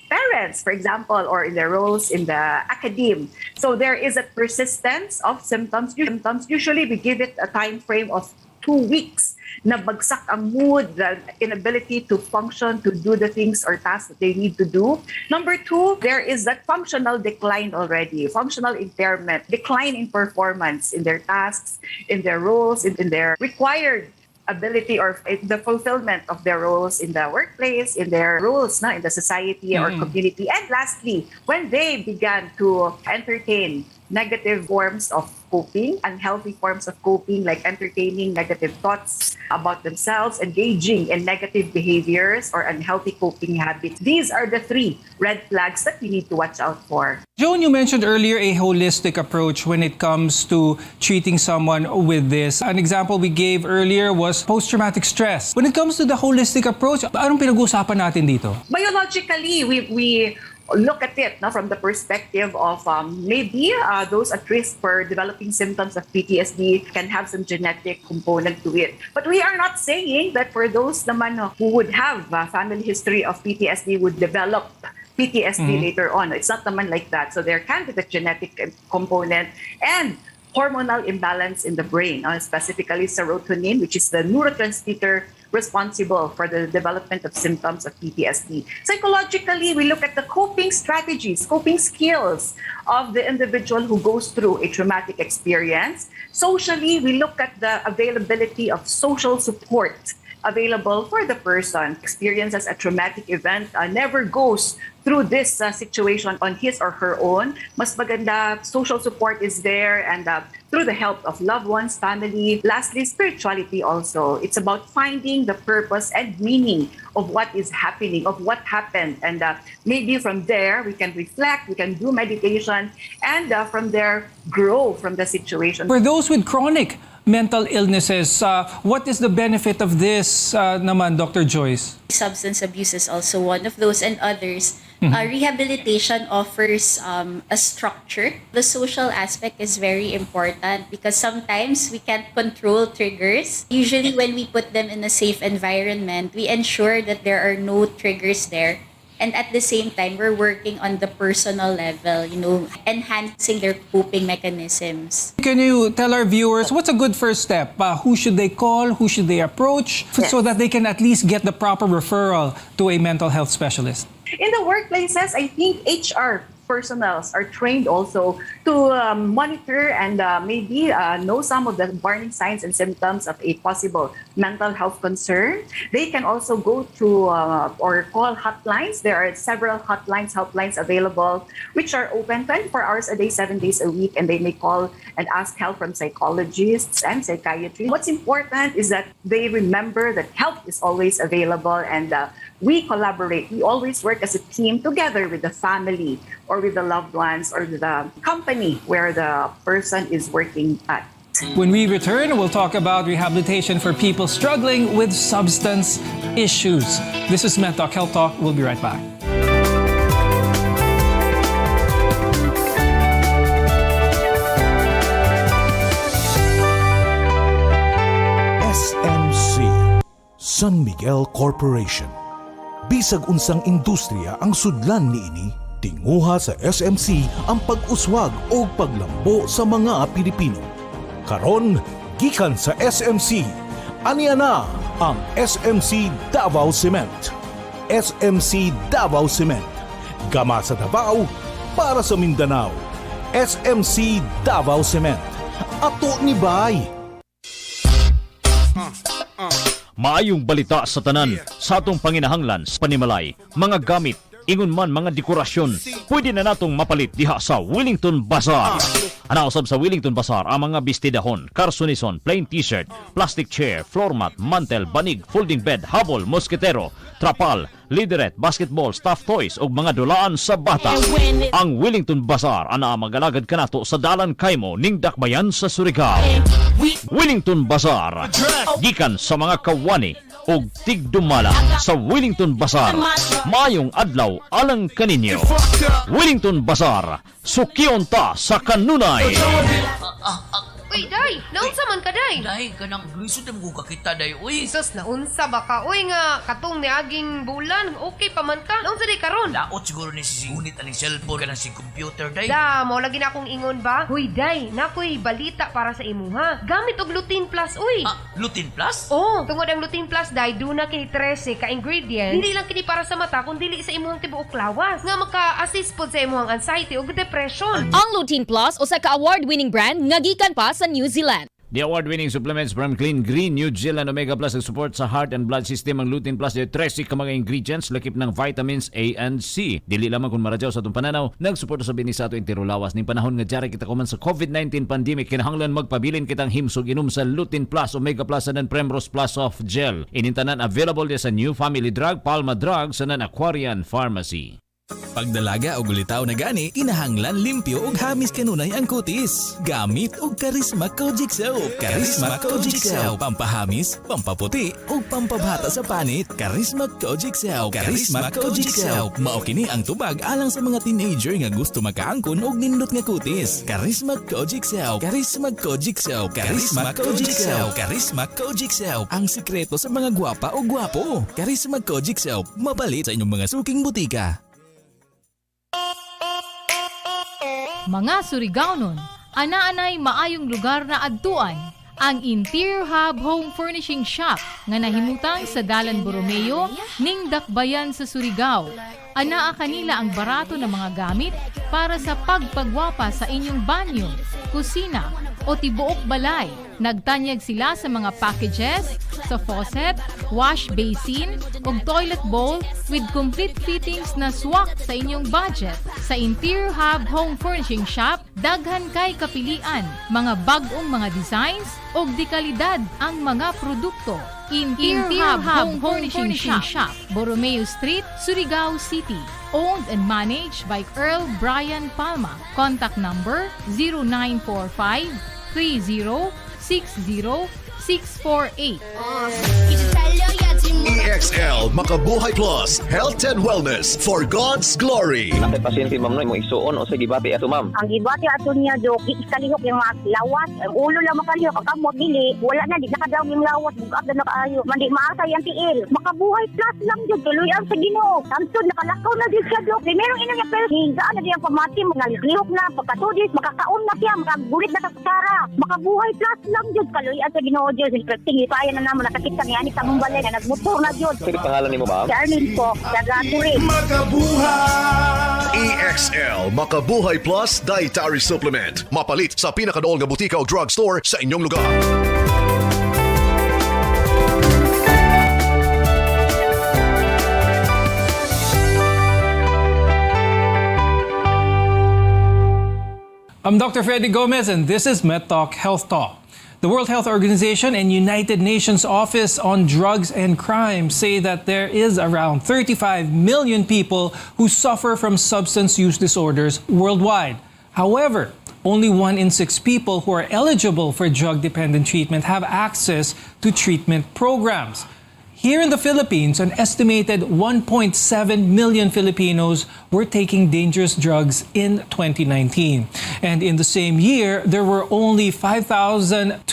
parents, for example, or in their roles in the academe. So there is a persistence of symptoms. Usually we give it a time frame of 2 weeks. Na bagsak ang mood, the inability to function, to do the things or tasks that they need to do. Number 2, there is that functional decline already, functional impairment, decline in performance in their tasks, in their roles, in their required ability or the fulfillment of their roles in the workplace, in their roles in the society or community. And lastly, when they began to entertain negative forms of coping, unhealthy forms of coping, like entertaining negative thoughts about themselves, engaging in negative behaviors or unhealthy coping habits. These are the 3 red flags that we need to watch out for. Joan, you mentioned earlier a holistic approach when it comes to treating someone with this. An example we gave earlier was post-traumatic stress. When it comes to the holistic approach, anong pinag-uusapan natin dito? Biologically, we look at it from the perspective of maybe those at risk for developing symptoms of PTSD can have some genetic component to it. But we are not saying that for those naman who would have a family history of PTSD would develop PTSD later on. It's not naman like that. So there can be the genetic component and hormonal imbalance in the brain, specifically serotonin, which is the neurotransmitter responsible for the development of symptoms of PTSD. Psychologically, we look at the coping strategies, coping skills of the individual who goes through a traumatic experience. Socially, we look at the availability of social support available for the person. Experiences a traumatic event never goes through this situation on his or her own. Mas maganda, social support is there and through the help of loved ones, family. Lastly, spirituality also. It's about finding the purpose and meaning of what is happening, of what happened. And maybe from there, we can reflect, we can do meditation, and from there, grow from the situation. For those with chronic mental illnesses, what is the benefit of this naman, Dr. Joyce? Substance abuse is also one of those and others. Rehabilitation offers a structure. The social aspect is very important because sometimes we can't control triggers. Usually when we put them in a safe environment, we ensure that there are no triggers there. And at the same time, we're working on the personal level, enhancing their coping mechanisms. Can you tell our viewers what's a good first step? Who should they call? Who should they approach? So that they can at least get the proper referral to a mental health specialist? In the workplaces, I think HR personnels are trained also to monitor and maybe know some of the warning signs and symptoms of a possible mental health concern. They can also go to or call hotlines. There are several helplines available, which are open 24 hours a day, 7 days a week, and they may call and ask help from psychologists and psychiatrists. What's important is that they remember that help is always available and we collaborate. We always work as a team together with the family or with the loved ones or the company where the person is working at. When we return, we'll talk about rehabilitation for people struggling with substance issues. This is Med Talk Health Talk. We'll be right back. SMC, San Miguel Corporation. Bisag unsang industriya ang sudlan niini, Tinguha sa SMC ang pag-uswag o paglambo sa mga Pilipino. Karon, gikan sa SMC, aniya na ang SMC Davao Cement. SMC Davao Cement. Gama sa Davao, para sa Mindanao. SMC Davao Cement. Ato ni Bay. Maayong balita sa tanan sa atong panginahanglan sa panimalay, mga gamit, ingon man mga dekorasyon, pwede na natong mapalit diha sa Wellington Bazaar. Anausab sa Wellington Bazaar ang mga bestidahon, karsunison, plain t-shirt, plastic chair, floor mat, mantel, banig, folding bed, habol, mosketero, trapal, liderette, basketball, stuffed toys ug mga dulaan sa bata. Ang Wellington Bazaar ana magalagad kanato sa Dalan Kaimo ning Dakbayan sa Surigao. Wellington Bazaar, gikan sa mga kawani og tigdumala sa Wellington Bazaar. Mayong adlaw alang kaninyo. Wellington Bazaar, sukion ta sa kanunay. Uy, day! Naunsa man ka, day? Day, kanang lisod na mo kakita, day, uy. Sus, naunsa ba ka? Uy nga, katong niaging bulan, okay pa man ka? Naunsa day karon? Laot siguro ni si unit aning cellphone kanang si computer, day. Da, mo lagi na akong ingon ba? Huy, day, nakoy balita para sa imuha. Gamit og Lutein Plus, uy. Lutein Plus? Oh, tungod ang Lutein Plus, day, duna kini 13 ka ingredients. Hindi lang kini para sa mata, kundi sa imuhang tibuok lawas. Nga maka-assist pod sa imuhang anxiety ug depression. Ang Lutein Plus o sa ka-award-winning brand nga gikan pa sa New Zealand. The award-winning supplements from Clean Green New Zealand Omega Plus ang support sa heart and blood system. Ang Lutein Plus ay 13 ka mga ingredients lakip ng vitamins A and C. Dili lamang kung maradyaw sa itong pananaw, nagsuporta sa bini sa ato intero lawas ning panahon nga jari kita kuman sa COVID-19 pandemic. Kinahanglan magpabilin kitang himsog inom sa Lutein Plus, Omega Plus and Primrose Plus Soft Gel. Inintanan available sa New Family Drug, Palma Drug sa Aquarian Pharmacy. Pagdalaga o gulitaw na gani, kinahanglan limpyo og hamis kanunay ang kutis. Gamit og Karisma Kojic Soap. Karisma Kojic Soap. Pampahamis, pampaputi, ug pampabata sa panit. Karisma Kojic Soap. Karisma Kojic Soap. Mao kini ang tubag alang sa mga teenager nga gusto makaangkon og nindot nga kutis. Karisma Kojic Soap. Karisma Kojic Soap. Karisma Kojic Soap. Karisma Kojic Soap. Ang sikreto sa mga gwapa o gwapo. Karisma Kojic Soap. Mapalit sa inyong mga suking butika. Mga Surigaonon, ana-anay maayong lugar na adtuan ang Interior Hub Home Furnishing Shop nga nahimutang sa Dalan Borromeo ning Dakbayan sa Surigao. Anaa kanila ang barato na mga gamit para sa pagpagwapa sa inyong banyo, kusina o tibuok balay. Nagtanyag sila sa mga packages, sa faucet, wash basin ug toilet bowl with complete fittings na swak sa inyong budget. Sa Interior Hub Home Furnishing Shop, daghan kay kapilian, mga bag-ong mga designs ug dekalidad ang mga produkto. Interior Hub Home Furnishing Shop, Borromeo Street, Surigao City. Owned and managed by Earl Brian Palma. Contact number 0945-30-60648. EXL Makabuhay Plus Health and Wellness for God's Glory. Nakay pasyente ma'am no mo isuon o sa gibati ato ma'am. Ang gibati ato niya do ikalihok yung mga lawas, ang ulo lang makalihok ang kamot dili wala na di nakadaw yung lawas bugab na nakaayo mandi maasa yang tiil. Makabuhay plus lang jud tuloy ang sa Ginoo. Samtod nakalakaw na di siya do. Primero ina niya pero hinga na di ang pamati mga lihok na pagkatudis makakaon na siya makagulit na sa kusara. Makabuhay plus lang jud kaloy ang sa Ginoo jud tingin pa ayan na namo nakakita ni ani sa mumbalay na nagmotor na jud. Sige pangalan nimo ma'am? Charmin po, Dagaturin. Makabuhay! EXL Makabuhay Plus Dietary Supplement. Mapalit sa pinakadool nga butika o drugstore sa inyong lugar. I'm Dr. Freddy Gomez and this is MedTalk Health Talk. The World Health Organization and United Nations Office on Drugs and Crime say that there is around 35 million people who suffer from substance use disorders worldwide. However, only 1 in 6 people who are eligible for drug-dependent treatment have access to treatment programs. Here in the Philippines, an estimated 1.7 million Filipinos were taking dangerous drugs in 2019. And in the same year, there were only 5,277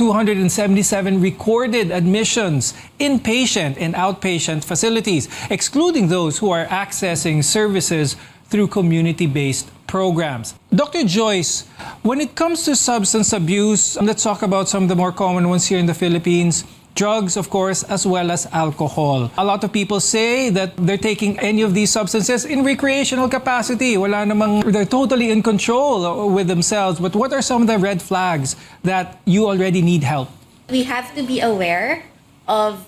recorded admissions inpatient and outpatient facilities, excluding those who are accessing services through community-based programs. Dr. Joyce, when it comes to substance abuse, let's talk about some of the more common ones here in the Philippines. Drugs, of course, as well as alcohol. A lot of people say that they're taking any of these substances in recreational capacity. They're totally in control with themselves. But what are some of the red flags that you already need help? We have to be aware of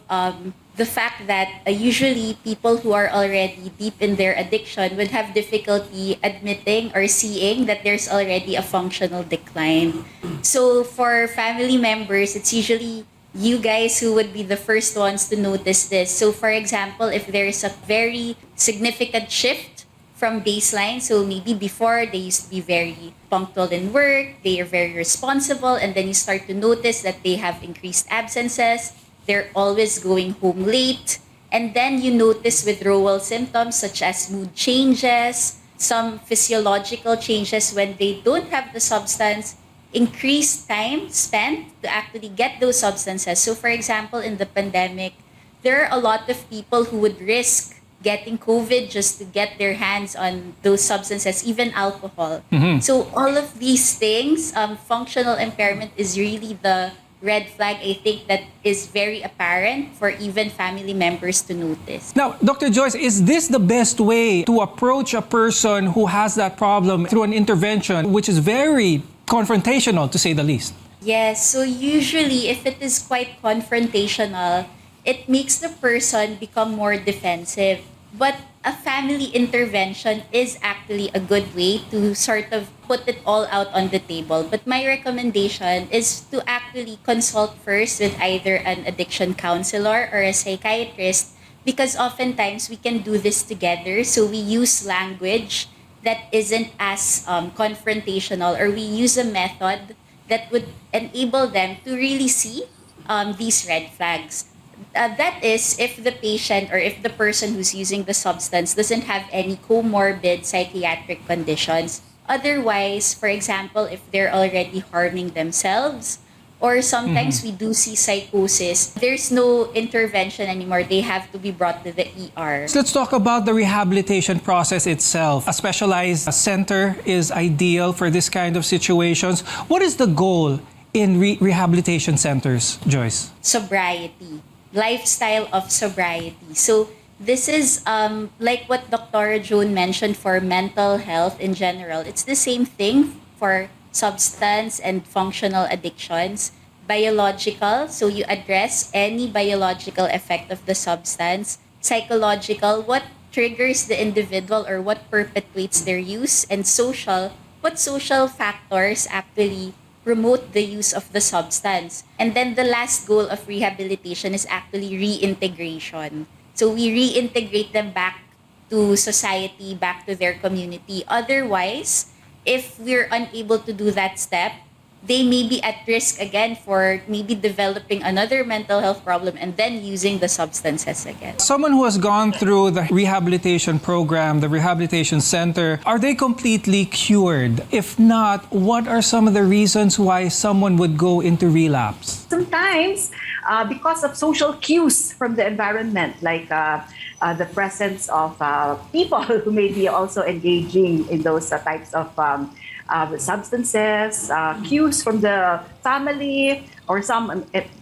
the fact that usually people who are already deep in their addiction would have difficulty admitting or seeing that there's already a functional decline. So for family members, it's usually you guys who would be the first ones to notice this. So for example, if there's a very significant shift from baseline, so maybe before they used to be very punctual in work, they are very responsible, and then you start to notice that they have increased absences, they're always going home late, and then you notice withdrawal symptoms such as mood changes, some physiological changes when they don't have the substance, increased time spent to actually get those substances. So for example, in the pandemic, there are a lot of people who would risk getting COVID just to get their hands on those substances, even alcohol. So all of these things, functional impairment is really the red flag, I think, that is very apparent for even family members to notice. Now, Dr. Joyce, is this the best way to approach a person who has that problem through an intervention, which is very confrontational, to say the least? Yes, so usually if it is quite confrontational, it makes the person become more defensive. But a family intervention is actually a good way to sort of put it all out on the table. But my recommendation is to actually consult first with either an addiction counselor or a psychiatrist, because oftentimes we can do this together. So we use language that isn't as confrontational, or we use a method that would enable them to really see these red flags. That is, if the patient or if the person who's using the substance doesn't have any comorbid psychiatric conditions. Otherwise, for example, if they're already harming themselves, or sometimes we do see psychosis, there's no intervention anymore. They have to be brought to the ER. So let's talk about the rehabilitation process itself. A specialized center is ideal for this kind of situations. What is the goal in rehabilitation centers, Joyce? Sobriety, lifestyle of sobriety. So this is like what Dr. June mentioned for mental health in general. It's the same thing for substance and functional addictions. Biological, so you address any biological effect of the substance. Psychological, what triggers the individual or what perpetuates their use. And social, what social factors actually promote the use of the substance. And then the last goal of rehabilitation is actually reintegration. So we reintegrate them back to society, back to their community. Otherwise, if we're unable to do that step, they may be at risk again for maybe developing another mental health problem and then using the substances again. Someone who has gone through the rehabilitation program, the rehabilitation center, are they completely cured? If not, what are some of the reasons why someone would go into relapse? Sometimes, because of social cues from the environment, like the presence of people who may be also engaging in those types of substances, cues from the family, or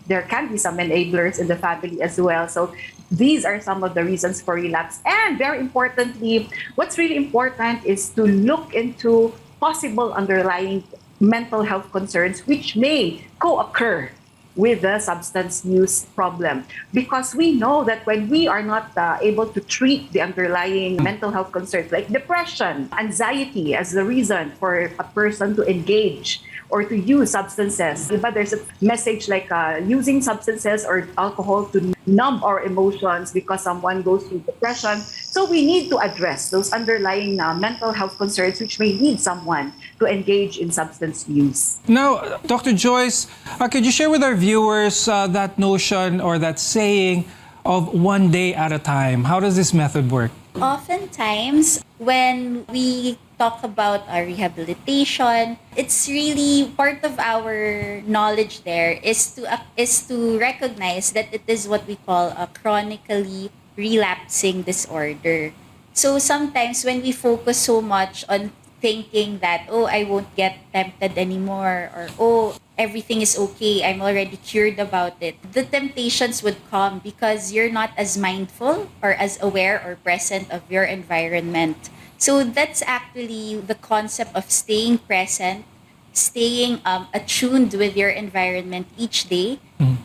there can be some enablers in the family as well. So these are some of the reasons for relapse. And very importantly, what's really important is to look into possible underlying mental health concerns which may co-occur with the substance use problem. Because we know that when we are not able to treat the underlying mental health concerns like depression, anxiety as the reason for a person to engage or to use substances. But there's a message like using substances or alcohol to numb our emotions because someone goes through depression. So we need to address those underlying mental health concerns which may lead someone to engage in substance use. Now, Dr. Joyce, could you share with our viewers that notion or that saying of one day at a time? How does this method work? Oftentimes, when we talk about our rehabilitation, it's really part of our knowledge there is to recognize that it is what we call a chronically relapsing disorder. So sometimes when we focus so much on thinking that, oh, I won't get tempted anymore, or oh, everything is okay, I'm already cured about it, the temptations would come because you're not as mindful or as aware or present of your environment. So that's actually the concept of staying present, staying attuned with your environment each day.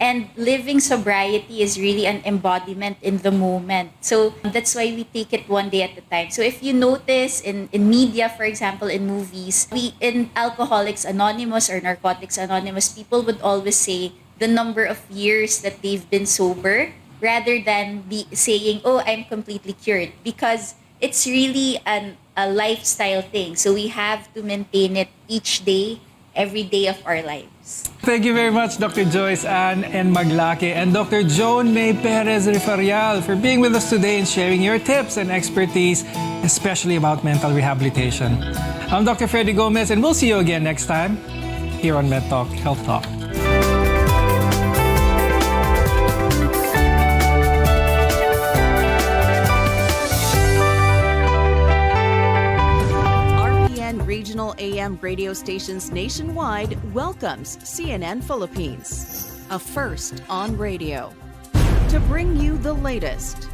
And living sobriety is really an embodiment in the moment. So that's why we take it one day at a time. So if you notice in media, for example, in movies, in Alcoholics Anonymous or Narcotics Anonymous, people would always say the number of years that they've been sober rather than saying, oh, I'm completely cured. Because it's really a lifestyle thing. So we have to maintain it each day, every day of our lives. Thank you very much, Dr. Joyce Ann and Maglake and Dr. Joan May Perez Refarial for being with us today and sharing your tips and expertise, especially about mental rehabilitation. I'm Dr. Freddy Gomez, and we'll see you again next time here on Med Talk Health Talk. Regional AM radio stations nationwide welcomes CNN Philippines, a first on radio, to bring you the latest